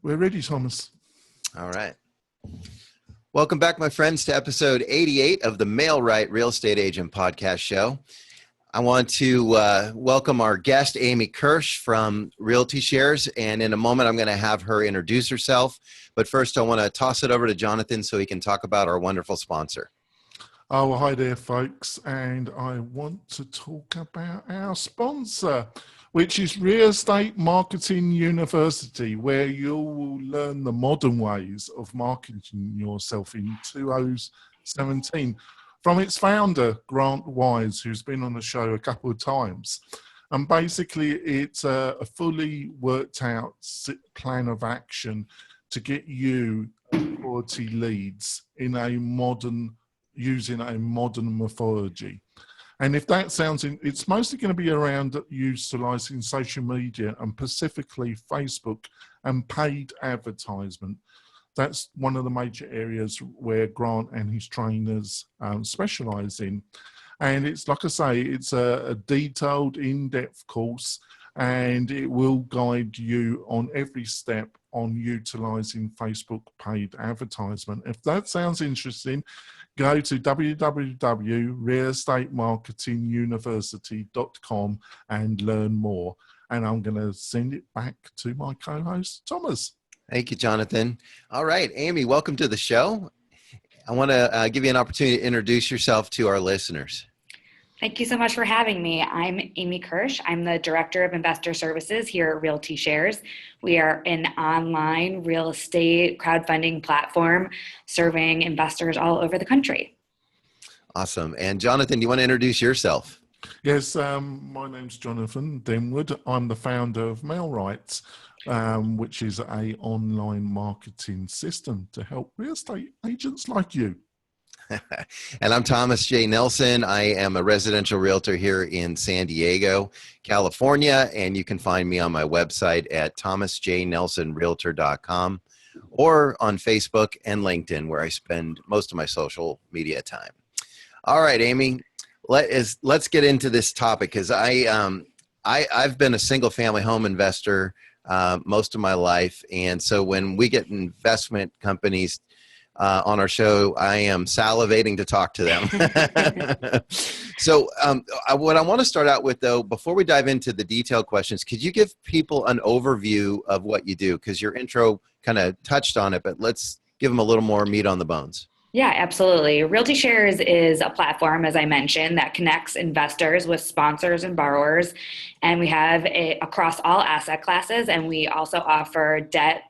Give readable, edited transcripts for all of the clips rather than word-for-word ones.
We're ready, Thomas. All right. Welcome back, my friends, to episode 88 of the Mail Right Real Estate Agent Podcast Show. I want to welcome our guest, Amy Kirsch from Realty Shares, and in a moment I'm going to have her introduce herself. But first, I want to toss it over to Jonathan so he can talk about our wonderful sponsor. Oh, well, hi there, folks, and I want to talk about our sponsor, which is Real Estate Marketing University, where you will learn the modern ways of marketing yourself in 2017 from its founder, Grant Wise, who's been on the show a couple of times. And basically, it's a fully worked out plan of action to get you quality leads in a modern using a modern methodology. And if that sounds, it's mostly going to be around utilizing social media and specifically Facebook and paid advertisement. That's one of the major areas where Grant and his trainers specialize in. And it's, like I say, it's a detailed, in-depth course, and it will guide you on every step on utilizing Facebook paid advertisement. If that sounds interesting, go to www.realestatemarketinguniversity.com and learn more. And I'm going to send it back to my co-host, Thomas. Thank you, Jonathan. All right, Amy, welcome to the show. I want to give you an opportunity to introduce yourself to our listeners. Thank you so much for having me. I'm Amy Kirsch. I'm the Director of Investor Services here at Realty Shares. We are an online real estate crowdfunding platform serving investors all over the country. Awesome. And Jonathan, do you want to introduce yourself? Yes, my name's Jonathan Denwood. I'm the founder of MailRight, which is an online marketing system to help real estate agents like you. And I'm Thomas J. Nelson. I am a residential realtor here in San Diego, California, and you can find me on my website at thomasjnelsonrealtor.com or on Facebook and LinkedIn, where I spend most of my social media time. All right, Amy, let's get into this topic, because I've been a single family home investor most of my life, and so when we get investment companies on our show, I am salivating to talk to them. So what I want to start out with, though, before we dive into the detailed questions, could you give people an overview of what you do? Because your intro kind of touched on it, but let's give them a little more meat on the bones. Yeah, absolutely. Realty Shares is a platform, as I mentioned, that connects investors with sponsors and borrowers. And we have across all asset classes, and we also offer debt,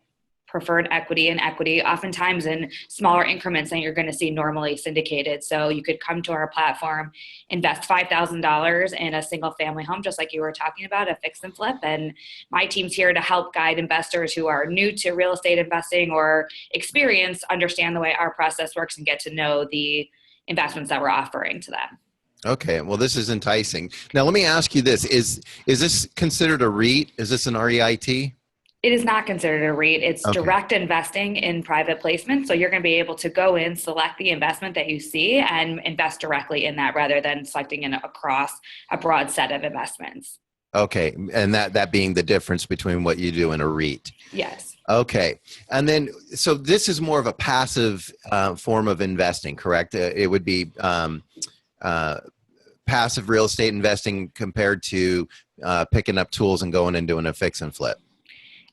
preferred equity, and equity, oftentimes in smaller increments than you're going to see normally syndicated. So you could come to our platform, invest $5,000 in a single family home, just like you were talking about, a fix and flip. And my team's here to help guide investors who are new to real estate investing or experience, understand the way our process works and get to know the investments that we're offering to them. Okay, well, this is enticing. Now, let me ask you this. Is this considered a REIT? Is this an REIT? It is not considered a REIT. It's direct investing in private placement. So you're going to be able to go in, select the investment that you see, and invest directly in that rather than selecting it across a broad set of investments. Okay, and that being the difference between what you do in a REIT. Yes. Okay, and then so this is more of a passive form of investing, correct? It would be passive real estate investing compared to picking up tools and going and doing a fix and flip.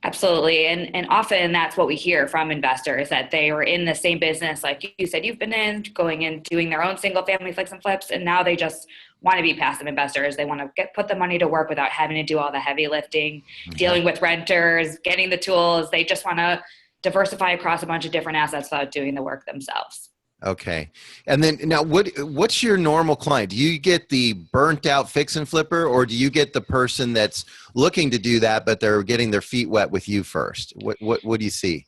Absolutely. And often that's what we hear from investors, that they were in the same business, like you said, you've been in, going and doing their own single family fix and flips. And now they just want to be passive investors. They want to put the money to work without having to do all the heavy lifting, dealing with renters, getting the tools. They just want to diversify across a bunch of different assets without doing the work themselves. Okay. And then now what's your normal client? Do you get the burnt out fix and flipper, or do you get the person that's looking to do that, but they're getting their feet wet with you first? What do you see?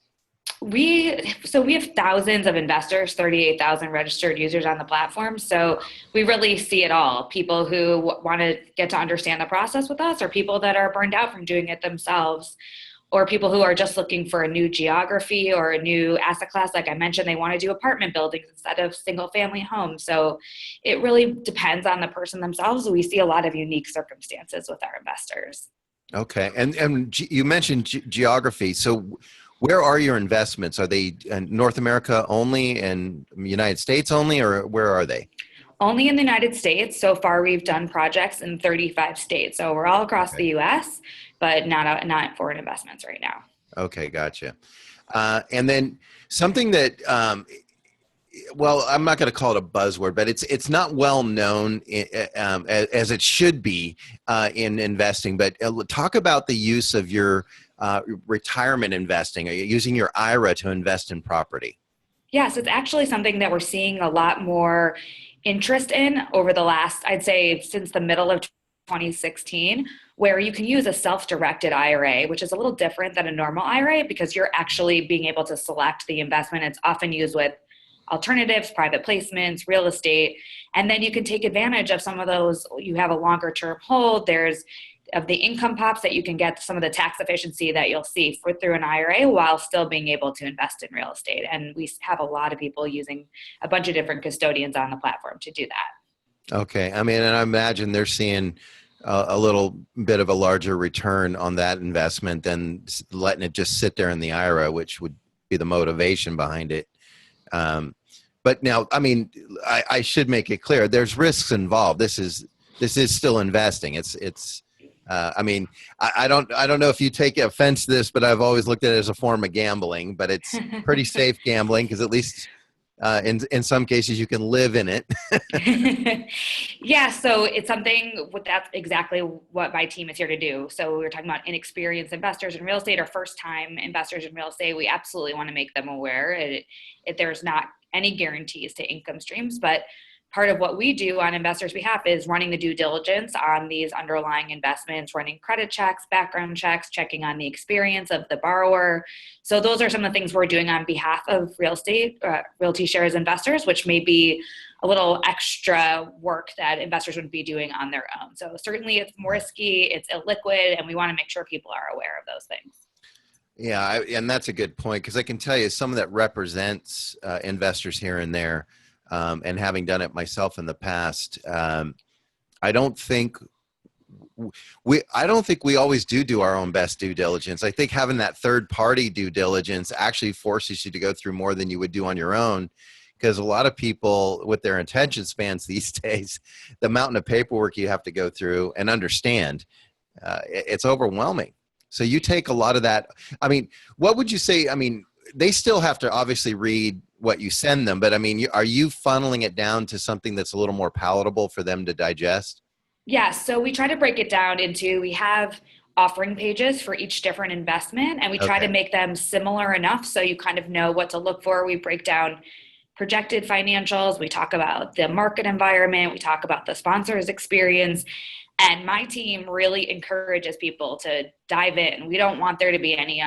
We have thousands of investors, 38,000 registered users on the platform. So we really see it all. People who want to get to understand the process with us, or people that are burned out from doing it themselves, or people who are just looking for a new geography or a new asset class. Like I mentioned, they want to do apartment buildings instead of single family homes. So it really depends on the person themselves. We see a lot of unique circumstances with our investors. Okay. And you mentioned geography. So where are your investments? Are they in North America only and United States only, or where are they? Only in the United States. So far, we've done projects in 35 states. So we're all across the US, but not foreign investments right now. Okay, gotcha. And then something that, well, I'm not going to call it a buzzword, but it's not well known as it should be in investing. But talk about the use of your retirement investing. Are you using your IRA to invest in property? Yes, it's actually something that we're seeing a lot more interest in over the last, I'd say, since the middle of 2016, where you can use a self-directed IRA, which is a little different than a normal IRA because you're actually being able to select the investment. It's often used with alternatives, private placements, real estate, and then you can take advantage of some of those. You have a longer term hold. There's of the income pops that you can get, some of the tax efficiency that you'll see through an IRA while still being able to invest in real estate. And we have a lot of people using a bunch of different custodians on the platform to do that. Okay. I mean, and I imagine they're seeing a little bit of a larger return on that investment than letting it just sit there in the IRA, which would be the motivation behind it. But now, I mean, I should make it clear, there's risks involved. This is still investing. I mean, I don't know if you take offense to this, but I've always looked at it as a form of gambling, but it's pretty safe gambling because at least in some cases you can live in it. Yeah, so it's something that's exactly what my team is here to do. So we were talking about inexperienced investors in real estate or first-time investors in real estate. We absolutely want to make them aware. There's not any guarantees to income streams, but part of what we do on investors' behalf is running the due diligence on these underlying investments, running credit checks, background checks, checking on the experience of the borrower. So those are some of the things we're doing on behalf of Realty Shares investors, which may be a little extra work that investors would be doing on their own. So certainly it's more risky, it's illiquid, and we want to make sure people are aware of those things. Yeah, and that's a good point because I can tell you some of that represents investors here and there. And having done it myself in the past, I don't think we always do our own best due diligence. I think having that third party due diligence actually forces you to go through more than you would do on your own, because a lot of people with their attention spans these days, the mountain of paperwork you have to go through and understand, it's overwhelming. So you take a lot of that. I mean, what would you say? I mean, they still have to obviously read what you send them, but I mean, are you funneling it down to something that's a little more palatable for them to digest? Yeah, so we try to break it down into, we have offering pages for each different investment, and we try to make them similar enough so you kind of know what to look for. We break down projected financials, we talk about the market environment, we talk about the sponsor's experience, and my team really encourages people to dive in. We don't want there to be any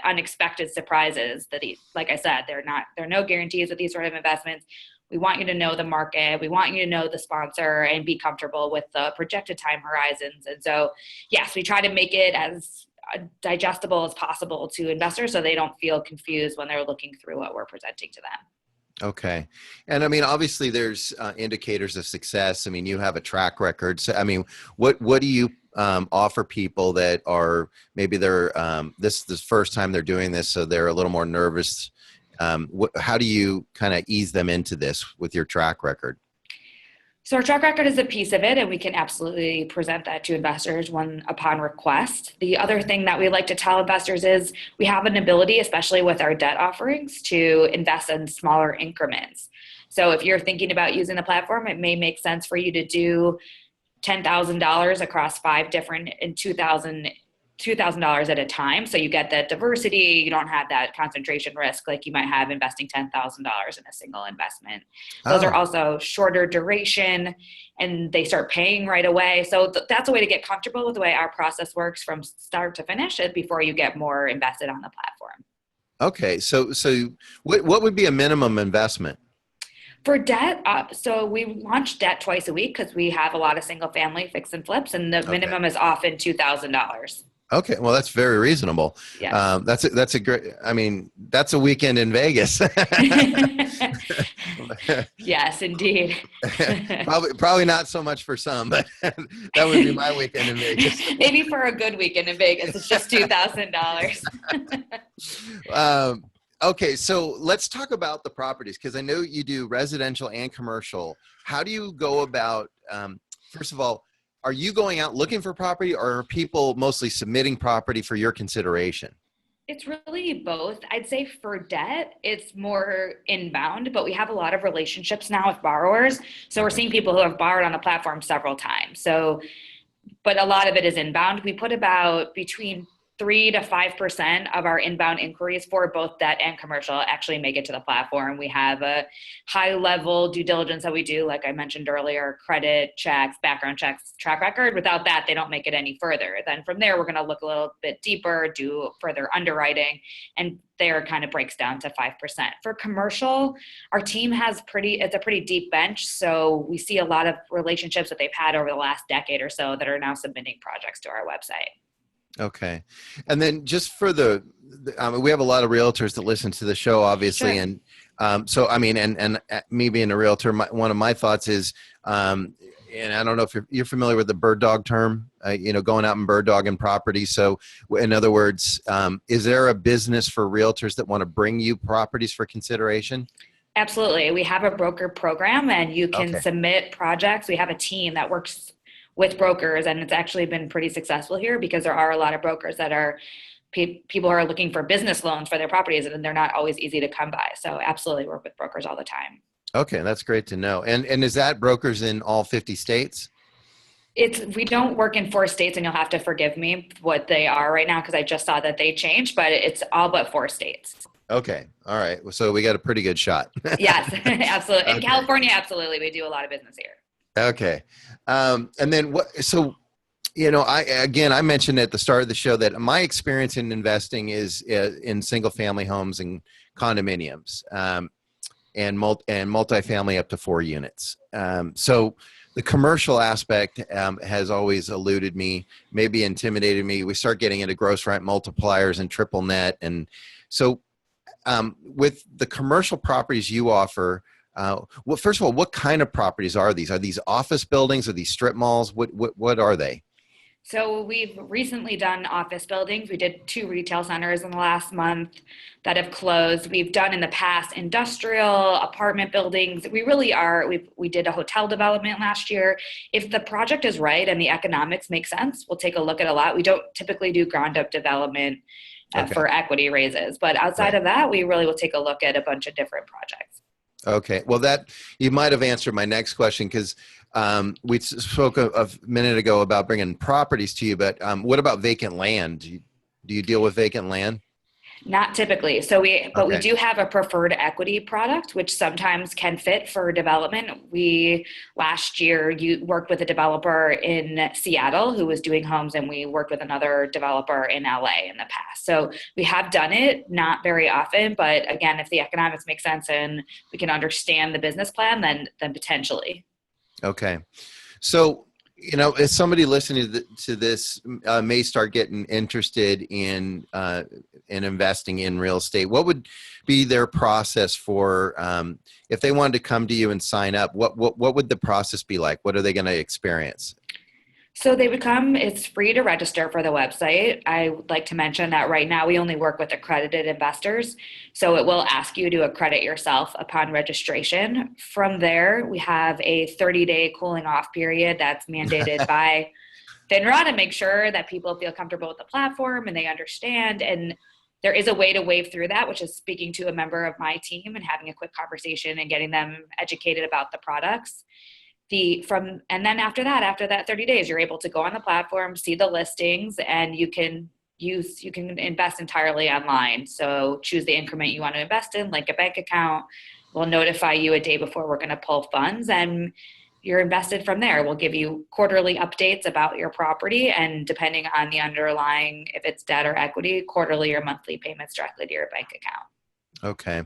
unexpected surprises. Like I said, there are no guarantees with these sort of investments. We want you to know the market. We want you to know the sponsor and be comfortable with the projected time horizons. And so, yes, we try to make it as digestible as possible to investors so they don't feel confused when they're looking through what we're presenting to them. Okay. And I mean, obviously there's indicators of success. I mean, you have a track record. So, I mean, what do you offer people that are, maybe they're, this is the first time they're doing this, so they're a little more nervous. How do you kind of ease them into this with your track record? So our track record is a piece of it, and we can absolutely present that to investors upon request. The other thing that we like to tell investors is we have an ability, especially with our debt offerings, to invest in smaller increments. So if you're thinking about using the platform, it may make sense for you to do $10,000 across 5 different in $2,000 at a time. So you get that diversity. You don't have that concentration risk like you might have investing $10,000 in a single investment. Those are also shorter duration, and they start paying right away. So that's a way to get comfortable with the way our process works from start to finish before you get more invested on the platform. Okay. So what would be a minimum investment? For debt, so we launch debt twice a week because we have a lot of single family fix and flips, and the Okay. minimum is often $2,000. Okay. Well, that's very reasonable. Yes. That's a great, I mean, that's a weekend in Vegas. Yes, indeed. Probably not so much for some, but that would be my weekend in Vegas. Maybe for a good weekend in Vegas, it's just $2,000. Okay, so let's talk about the properties, because I know you do residential and commercial. How do you go about, first of all, are you going out looking for property, or are people mostly submitting property for your consideration? It's really both. I'd say for debt, it's more inbound, but we have a lot of relationships now with borrowers. So we're seeing people who have borrowed on the platform several times. So, but a lot of it is inbound. We put about between 3 to 5% of our inbound inquiries for both debt and commercial actually make it to the platform. We have a high level due diligence that we do, like I mentioned earlier, credit checks, background checks, track record. Without that, they don't make it any further. Then from there, we're going to look a little bit deeper, do further underwriting, and there kind of breaks down to 5%. For commercial, our team has it's a pretty deep bench. So we see a lot of relationships that they've had over the last decade or so that are now submitting projects to our website. Okay. And then just for we have a lot of realtors that listen to the show, obviously. Sure. And so, I mean, and me being a realtor, one of my thoughts is, and I don't know if you're familiar with the bird dog term, going out and bird dogging property. So in other words, is there a business for realtors that want to bring you properties for consideration? Absolutely. We have a broker program, and you can submit projects. We have a team that works with brokers, and it's actually been pretty successful here because there are a lot of brokers that are people are looking for business loans for their properties, and they're not always easy to come by. So absolutely work with brokers all the time. Okay, that's great to know. And is that brokers in all 50 states? We don't work in 4 states, and you'll have to forgive me what they are right now because I just saw that they changed, but it's all but 4 states. Okay. All right. So we got a pretty good shot. Yes, absolutely. In Okay. California, absolutely. We do a lot of business here. Okay. And then I mentioned at the start of the show that my experience in investing is in single family homes and condominiums, and multifamily up to 4 units. So the commercial aspect has always eluded me, maybe intimidated me. We start getting into gross rent multipliers and triple net. And so with the commercial properties you offer, well, first of all, what kind of properties are these? Are these office buildings? Are these strip malls? What are they? So we've recently done office buildings. We did 2 retail centers in the last month that have closed. We've done in the past industrial apartment buildings. We did a hotel development last year. If the project is right and the economics make sense, we'll take a look at a lot. We don't typically do ground up development for equity raises, but outside of that, we really will take a look at a bunch of different projects. Okay. Well, you might have answered my next question, because we spoke a minute ago about bringing properties to you, but what about vacant land? Do you deal with vacant land? Not typically. We do have a preferred equity product, which sometimes can fit for development. We last year worked with a developer in Seattle who was doing homes, and we worked with another developer in LA in the past. So we have done it, not very often, but again, if the economics make sense and we can understand the business plan, then potentially. Okay. So, if somebody listening to this may start getting interested in investing in real estate, what would be their process for if they wanted to come to you and sign up? What would the process be like? What are they going to experience? So they would come. It's free to register for the website. I would like to mention that right now we only work with accredited investors. So it will ask you to accredit yourself upon registration. From there, we have a 30-day cooling off period that's mandated by FINRA to make sure that people feel comfortable with the platform and they understand. And there is a way to wave through that, which is speaking to a member of my team and having a quick conversation and getting them educated about the products. And then after that 30 days, you're able to go on the platform, see the listings, and you can invest entirely online. So choose the increment you want to invest in, like a bank account. We'll notify you a day before we're going to pull funds, and you're invested from there. We'll give you quarterly updates about your property, and depending on the underlying, if it's debt or equity, quarterly or monthly payments directly to your bank account. Okay.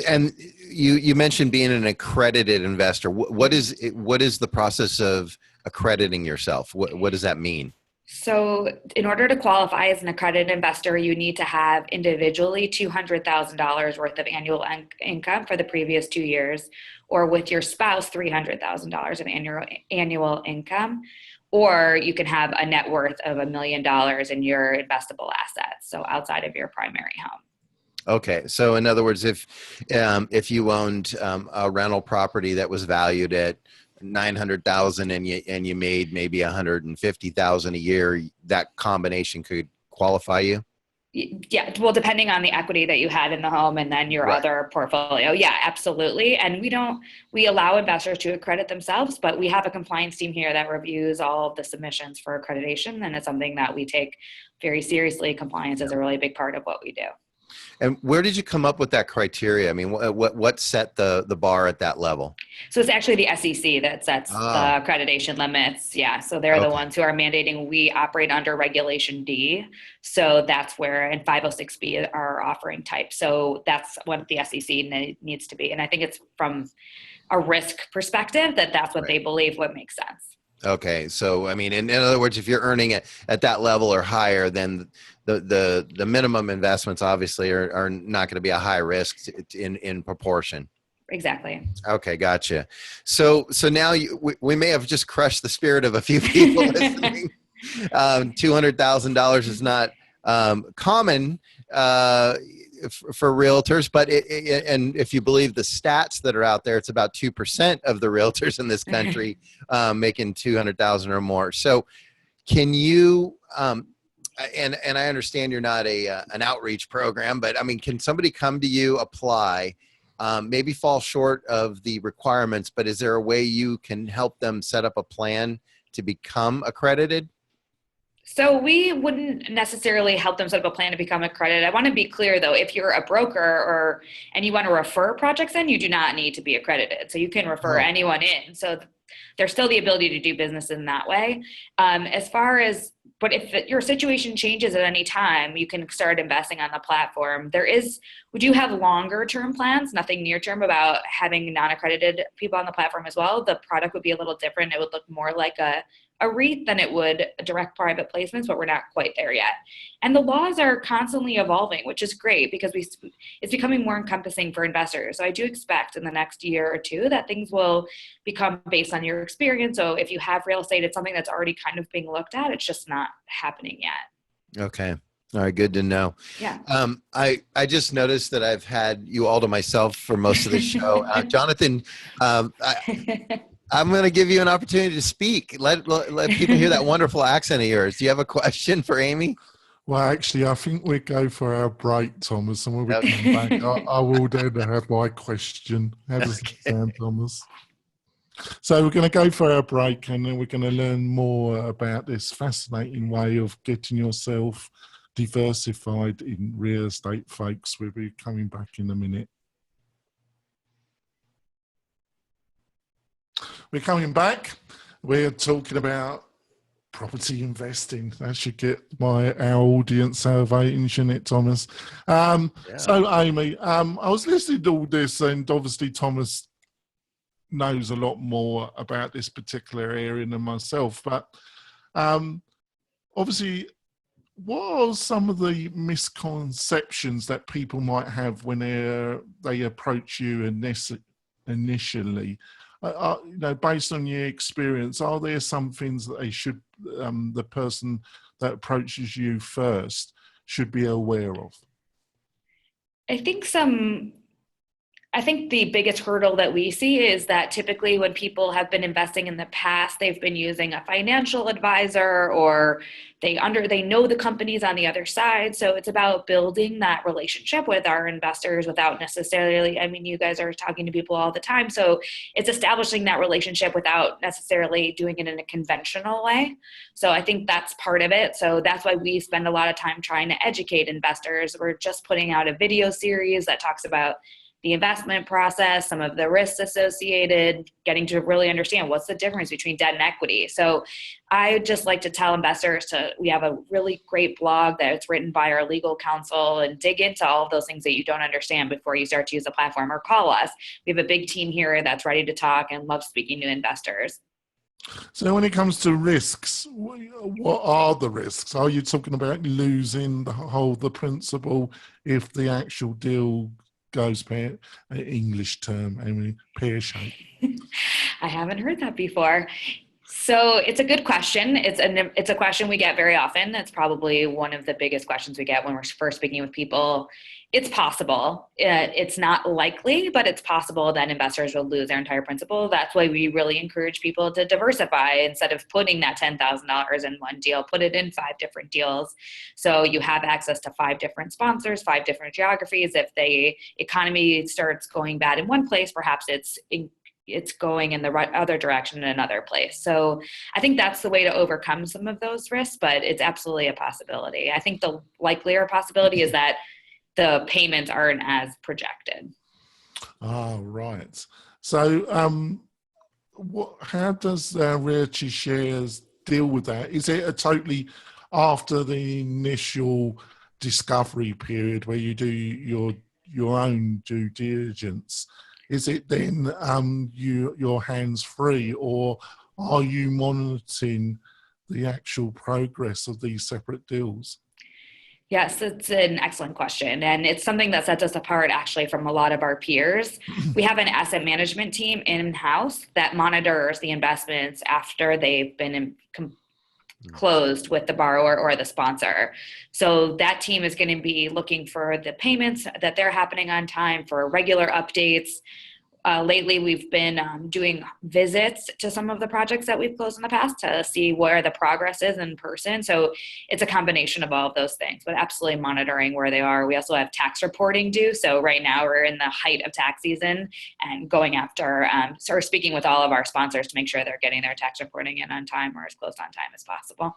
And you mentioned being an accredited investor. What is the process of accrediting yourself? What does that mean? So in order to qualify as an accredited investor, you need to have individually $200,000 worth of annual income for the previous 2 years, or with your spouse, $300,000 of annual income, or you can have a net worth of $1 million in your investable assets, so outside of your primary home. Okay, so in other words, if you owned a rental property that was valued at $900,000 and you made maybe $150,000 a year, that combination could qualify you? Yeah, well, depending on the equity that you had in the home and then your other portfolio. Yeah, absolutely. And we allow investors to accredit themselves, but we have a compliance team here that reviews all of the submissions for accreditation, and it's something that we take very seriously. Compliance is a really big part of what we do. And where did you come up with that criteria? I mean, what set the bar at that level? So it's actually the SEC that sets the accreditation limits. Yeah. So they're the ones who are mandating we operate under Regulation D. So that's where, and 506B are offering type. So that's what the SEC needs to be. And I think it's from a risk perspective that's what they believe would make sense. Okay. So, I mean, in other words, if you're earning it at that level or higher, then the minimum investments obviously are not going to be a high risk in proportion. Exactly. Okay. Gotcha. So now we may have just crushed the spirit of a few people listening. $200,000 is not common for realtors, but and if you believe the stats that are out there, it's about 2% of the realtors in this country making 200,000 or more. So can you, and I understand you're not an outreach program, but I mean, can somebody come to you, apply, maybe fall short of the requirements, but is there a way you can help them set up a plan to become accredited? So we wouldn't necessarily help them set up a plan to become accredited. I want to be clear though, if you're a broker and you want to refer projects in, you do not need to be accredited. So you can refer anyone in. So there's still the ability to do business in that way. But if your situation changes at any time, you can start investing on the platform. We do have longer term plans, nothing near term about having non-accredited people on the platform as well. The product would be a little different. It would look more like a REIT than it would a direct private placements, but we're not quite there yet. And the laws are constantly evolving, which is great because it's becoming more encompassing for investors. So I do expect in the next year or two that things will become based on your experience. So if you have real estate, it's something that's already kind of being looked at. It's just not happening yet. Okay. All right. Good to know. Yeah. I just noticed that I've had you all to myself for most of the show. Jonathan, I'm going to give you an opportunity to speak. Let people hear that wonderful accent of yours. Do you have a question for Amy? Well, actually, I think we go for our break, Thomas, and when we come back, I will then have my question. How does it sound, Thomas? So we're going to go for our break, and then we're going to learn more about this fascinating way of getting yourself diversified in real estate, folks. We'll be coming back in a minute. We're coming back. We're talking about property investing. That should get our audience salivating, shouldn't it, Thomas? So, Amy, I was listening to all this, and obviously Thomas knows a lot more about this particular area than myself. But obviously, what are some of the misconceptions that people might have when they approach you initially? Based on your experience, are there some things that they should, the person that approaches you first should be aware of? I think the biggest hurdle that we see is that typically when people have been investing in the past, they've been using a financial advisor, or they know the companies on the other side. So it's about building that relationship with our investors without necessarily, you guys are talking to people all the time. So it's establishing that relationship without necessarily doing it in a conventional way. So I think that's part of it. So that's why we spend a lot of time trying to educate investors. We're just putting out a video series that talks about the investment process, some of the risks associated, getting to really understand what's the difference between debt and equity. So I just like to tell investors we have a really great blog that's written by our legal counsel, and dig into all of those things that you don't understand before you start to use the platform, or call us. We have a big team here that's ready to talk and loves speaking to investors. So when it comes to risks, what are the risks? Are you talking about losing the principal if the actual deal goes English term, I mean, pear-shaped? I haven't heard that before. So it's a good question. It's a question we get very often. It's probably one of the biggest questions we get when we're first speaking with people. It's possible. It's not likely, but it's possible that investors will lose their entire principal. That's why we really encourage people to diversify. Instead of putting that $10,000 in one deal, put it in 5 different deals. So you have access to 5 different sponsors, 5 different geographies. If the economy starts going bad in one place, perhaps it's going in the other direction in another place. So I think that's the way to overcome some of those risks, but it's absolutely a possibility. I think the likelier possibility is that the payments aren't as projected. Oh, right. So how does Realty Shares deal with that? Is it a totally after the initial discovery period where you do your own due diligence? Is it then your hands free, or are you monitoring the actual progress of these separate deals? Yes, it's an excellent question. And it's something that sets us apart actually from a lot of our peers. We have an asset management team in-house that monitors the investments after they've been closed with the borrower or the sponsor. So that team is going to be looking for the payments that they're happening on time, for regular updates. Lately, we've been doing visits to some of the projects that we've closed in the past to see where the progress is in person. So it's a combination of all of those things, but absolutely monitoring where they are. We also have tax reporting due. So right now we're in the height of tax season and going after, so we're speaking with all of our sponsors to make sure they're getting their tax reporting in on time or as close on time as possible.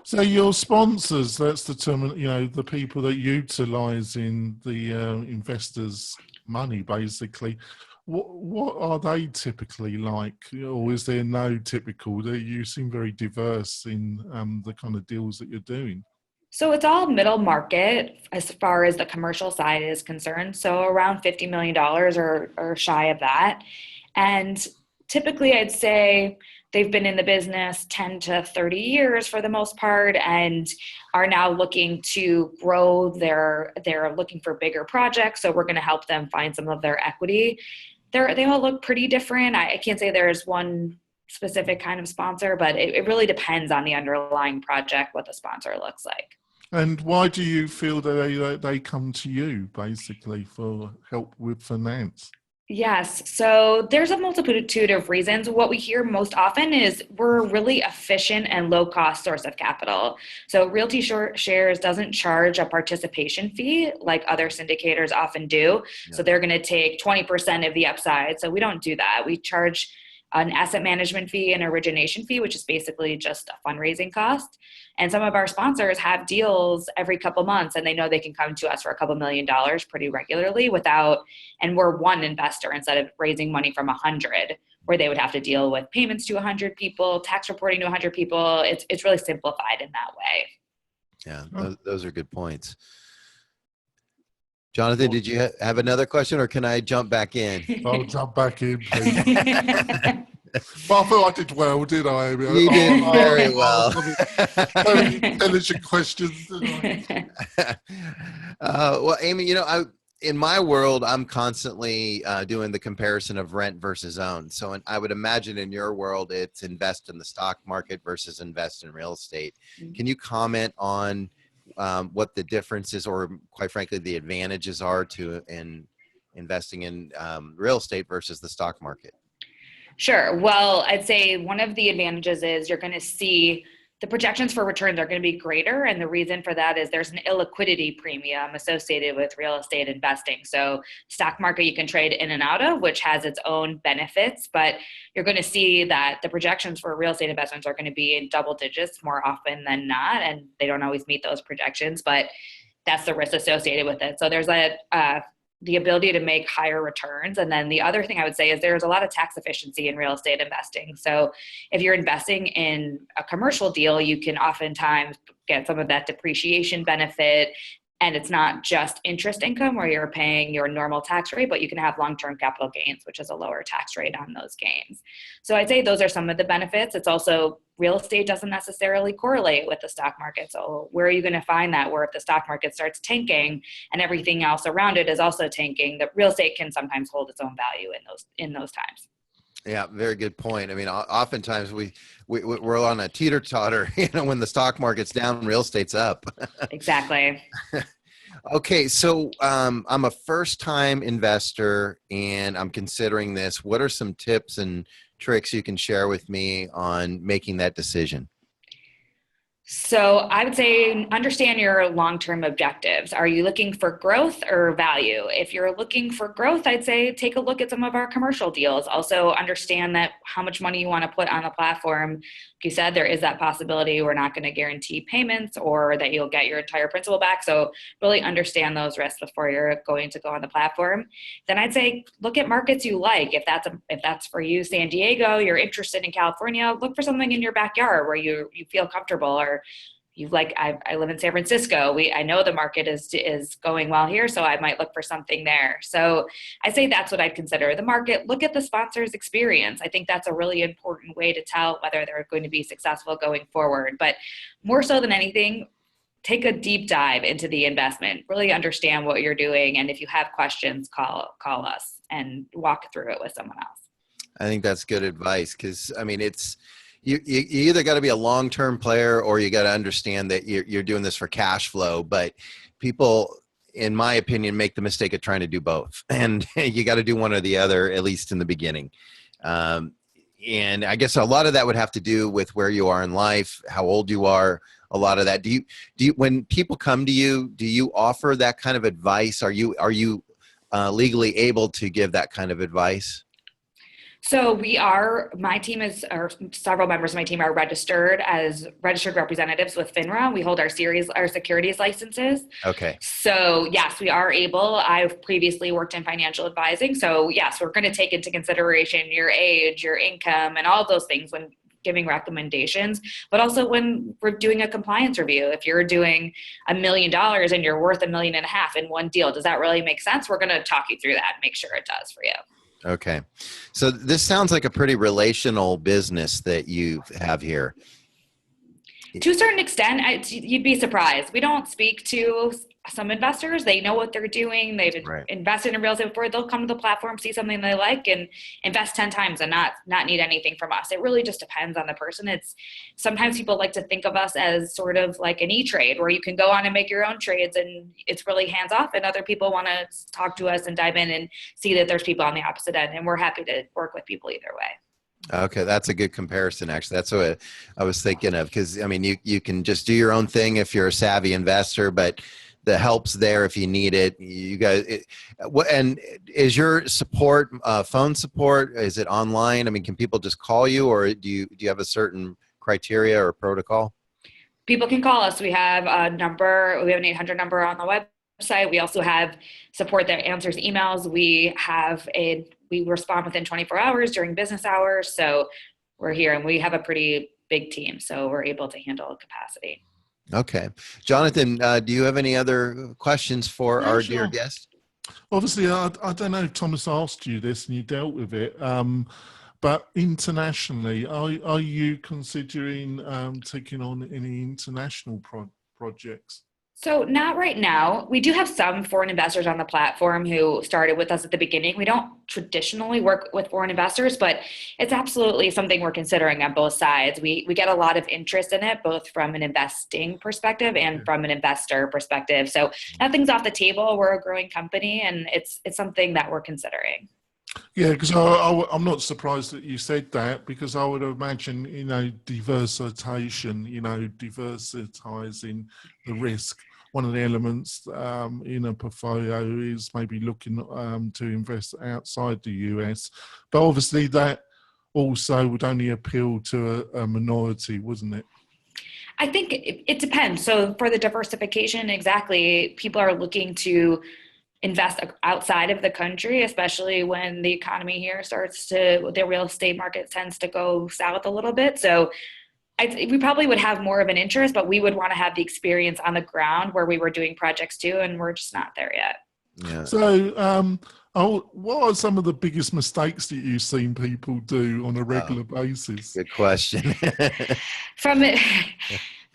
So your sponsors, let's determine, the people that utilize in the investors' money, basically. What are they typically like, or is there no typical? You seem very diverse in the kind of deals that you're doing. So it's all middle market as far as the commercial side is concerned. So around $50 million or shy of that. And typically I'd say they've been in the business 10 to 30 years for the most part, and are now looking to grow they're looking for bigger projects. So we're going to help them find some of their equity. They all look pretty different. I can't say there's one specific kind of sponsor, but it really depends on the underlying project, what the sponsor looks like. And why do you feel that they come to you basically for help with finance? Yes. So there's a multitude of reasons. What we hear most often is we're a really efficient and low cost source of capital. So Realty Shares doesn't charge a participation fee like other syndicators often do. Yeah. So they're going to take 20% of the upside. So we don't do that. We charge an asset management fee and origination fee, which is basically just a fundraising cost. And some of our sponsors have deals every couple months, and they know they can come to us for a couple $1 million pretty regularly and we're one investor instead of raising money from 100, where they would have to deal with payments to 100 people, tax reporting to 100 people. It's really simplified in that way. Yeah, those are good points. Jonathan, did you have another question, or can I jump back in? I'll jump back in, please. Well, I feel I did well, did I? You did very well. Very intelligent questions, didn't I? Well, Amy, in my world, I'm constantly doing the comparison of rent versus own. So I would imagine in your world, it's invest in the stock market versus invest in real estate. Mm-hmm. Can you comment on what the differences, or quite frankly, the advantages are in investing in real estate versus the stock market? Sure. Well, I'd say one of the advantages is you're going to see the projections for returns are going to be greater. And the reason for that is there's an illiquidity premium associated with real estate investing. So stock market you can trade in and out of, which has its own benefits, but you're going to see that the projections for real estate investments are going to be in double digits more often than not. And they don't always meet those projections, but that's the risk associated with it. So there's a the ability to make higher returns. And then the other thing I would say is there's a lot of tax efficiency in real estate investing. So if you're investing in a commercial deal, you can oftentimes get some of that depreciation benefit. And it's not just interest income where you're paying your normal tax rate, but you can have long-term capital gains, which is a lower tax rate on those gains. So I'd say those are some of the benefits. It's also real estate doesn't necessarily correlate with the stock market. So where are you going to find that? Where if the stock market starts tanking and everything else around it is also tanking, that real estate can sometimes hold its own value in those times. Yeah, very good point. I mean, oftentimes we're on a teeter-totter, when the stock market's down, real estate's up. Exactly. Okay, so I'm a first-time investor and I'm considering this. What are some tips and tricks you can share with me on making that decision? So I would say understand your long-term objectives. Are you looking for growth or value? If you're looking for growth, I'd say take a look at some of our commercial deals. Also understand that how much money you want to put on the platform. Like you said, there is that possibility we're not going to guarantee payments or that you'll get your entire principal back. So really understand those risks before you're going to go on the platform. Then I'd say look at markets you like. If that's for you, San Diego, you're interested in California, look for something in your backyard where you feel comfortable. Or I live in San Francisco. I know the market is going well here, so I might look for something there. So I say that's what I'd consider the market. Look at the sponsor's experience. I think that's a really important way to tell whether they're going to be successful going forward. But more so than anything, take a deep dive into the investment. Really understand what you're doing, and if you have questions, call us and walk through it with someone else. I think that's good advice because, I mean, you either got to be a long-term player or you got to understand that you're doing this for cash flow. But people, in my opinion, make the mistake of trying to do both. And you got to do one or the other, at least in the beginning. And I guess a lot of that would have to do with where you are in life, how old you are, a lot of that. Do you when people come to you, do you offer that kind of advice? Are you legally able to give that kind of advice? So my team or several members of my team are registered as registered representatives with FINRA. We hold our securities licenses. Okay. So yes, we are able. I've previously worked in financial advising. So yes, we're going to take into consideration your age, your income, and all of those things when giving recommendations, but also when we're doing a compliance review. If you're doing $1 million and you're worth $1.5 million in one deal, does that really make sense? We're going to talk you through that and make sure it does for you. Okay. So this sounds like a pretty relational business that you have here. To a certain extent, you'd be surprised. We don't speak to some investors. They know what they're doing. They've invested in real estate before. They'll come to the platform, see something they like, and invest 10 times and not need anything from us. It really just depends on the person. Sometimes people like to think of us as sort of like an E-Trade where you can go on and make your own trades and it's really hands off, and other people want to talk to us and dive in and see that there's people on the opposite end, and we're happy to work with people either way. Okay, that's a good comparison. Actually, that's what I was thinking of, because I mean, you can just do your own thing if you're a savvy investor, but the help's there if you need it. You guys, and is your support phone support? Is it online? I mean, can people just call you, or do you have a certain criteria or protocol? People can call us. We have a number. We have an 800 number on the website. We also have support that answers emails. We respond within 24 hours during business hours. So we're here, and we have a pretty big team, so we're able to handle capacity. Okay. Jonathan, do you have any other questions for our dear guest? Obviously, I don't know if Thomas asked you this and you dealt with it, but internationally, are you considering taking on any international projects? So not right now. We do have some foreign investors on the platform who started with us at the beginning. We don't traditionally work with foreign investors, but it's absolutely something we're considering on both sides. We get a lot of interest in it, both from an investing perspective and from an investor perspective. So nothing's off the table. We're a growing company, and it's something that we're considering. Yeah, because I'm not surprised that you said that, because I would imagine, diversification, diversitizing the risk. One of the elements in a portfolio is maybe looking to invest outside the US. But obviously that also would only appeal to a minority, wouldn't it? I think it depends. So for the diversification, exactly, people are looking to invest outside of the country, especially when the economy here the real estate market tends to go south a little bit. So we probably would have more of an interest, but we would want to have the experience on the ground where we were doing projects too, and we're just not there yet. Yeah. So, what are some of the biggest mistakes that you've seen people do on a regular basis? Good question.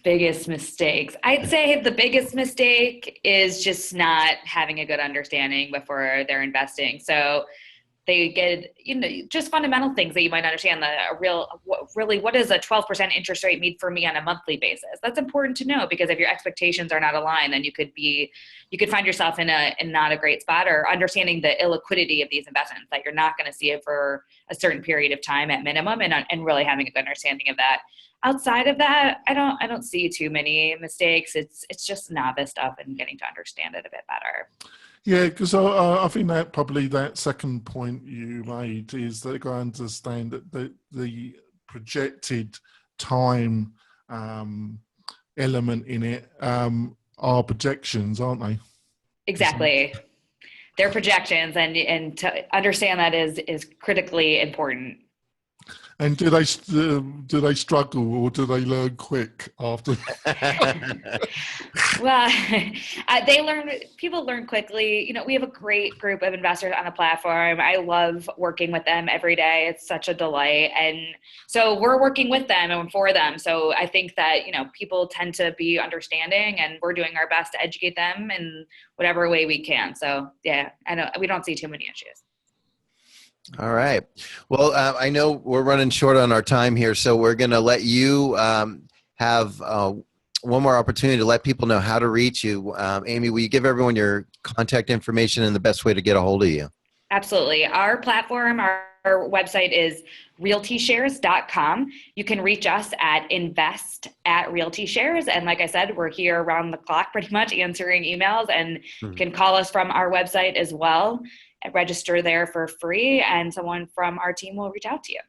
Biggest mistakes. I'd say the biggest mistake is just not having a good understanding before they're investing. So they get, just fundamental things that you might understand. What does a 12% interest rate mean for me on a monthly basis? That's important to know, because if your expectations are not aligned, then you could find yourself in not a great spot, or understanding the illiquidity of these investments, that you're not going to see it for a certain period of time at minimum, and really having a good understanding of that. Outside of that, I don't see too many mistakes. It's just novice stuff and getting to understand it a bit better. Yeah, because I think that probably that second point you made is that I understand that the projected time element in it are projections, aren't they? Exactly. They're projections, and to understand that is critically important. And do they struggle, or do they learn quick after? Well, people learn quickly. We have a great group of investors on the platform. I love working with them every day. It's such a delight. And so we're working with them and for them. So I think that, people tend to be understanding, and we're doing our best to educate them in whatever way we can. So yeah, we don't see too many issues. All right. Well, I know we're running short on our time here, so we're going to let you have one more opportunity to let people know how to reach you. Amy, will you give everyone your contact information and the best way to get a hold of you? Absolutely. Our platform, our website is realtyshares.com. You can reach us at invest@realtyshares. And like I said, we're here around the clock pretty much answering emails, and you can call us from our website as well. Register there for free, and someone from our team will reach out to you.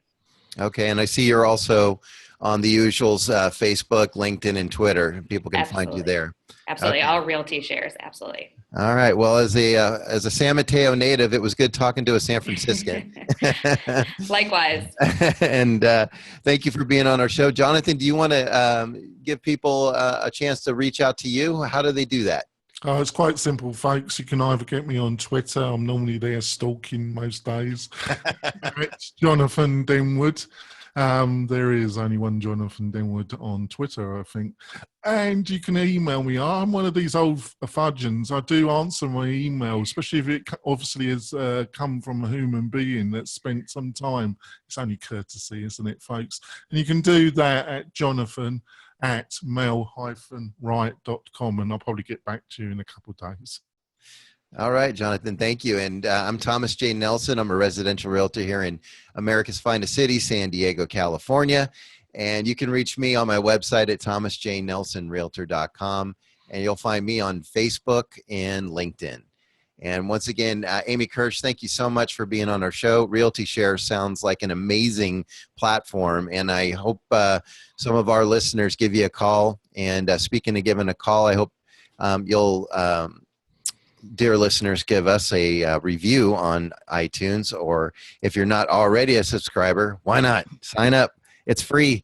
Okay, and I see you're also on the usuals, Facebook, LinkedIn, and Twitter. People can find you there. Absolutely, okay. All Realty Shares, absolutely. All right. Well, as a San Mateo native, it was good talking to a San Franciscan. Likewise. And thank you for being on our show. Jonathan, do you want to give people a chance to reach out to you? How do they do that? It's quite simple, folks. You can either get me on Twitter. I'm normally there stalking most days. It's Jonathan Denwood. There is only one Jonathan Denwood on Twitter, I think. And you can email me. I'm one of these old fudgeons. I do answer my email, especially if it obviously has come from a human being that's spent some time. It's only courtesy, isn't it, folks? And you can do that at jonathan@mail-right.com, and I'll probably get back to you in a couple of days. All right, Jonathan, thank you. And I'm Thomas J. Nelson. I'm a residential realtor here in America's finest city, San Diego, California. And you can reach me on my website at thomasjnelsonrealtor.com. And you'll find me on Facebook and LinkedIn. And once again, Amy Kirsch, thank you so much for being on our show. Realty Share sounds like an amazing platform, and I hope some of our listeners give you a call. And speaking of giving a call, I hope you'll, dear listeners, give us a review on iTunes, or if you're not already a subscriber, why not? Sign up. It's free.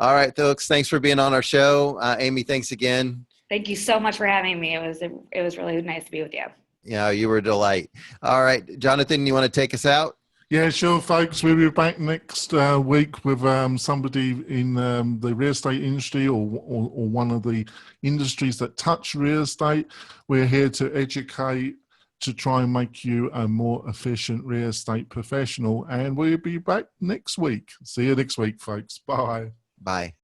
All right, folks, thanks for being on our show. Amy, thanks again. Thank you so much for having me. It was really nice to be with you. Yeah, you were a delight. All right, Jonathan, you want to take us out? Yeah, sure, folks. We'll be back next week with somebody in the real estate industry, or one of the industries that touch real estate. We're here to educate, to try and make you a more efficient real estate professional. And we'll be back next week. See you next week, folks. Bye. Bye.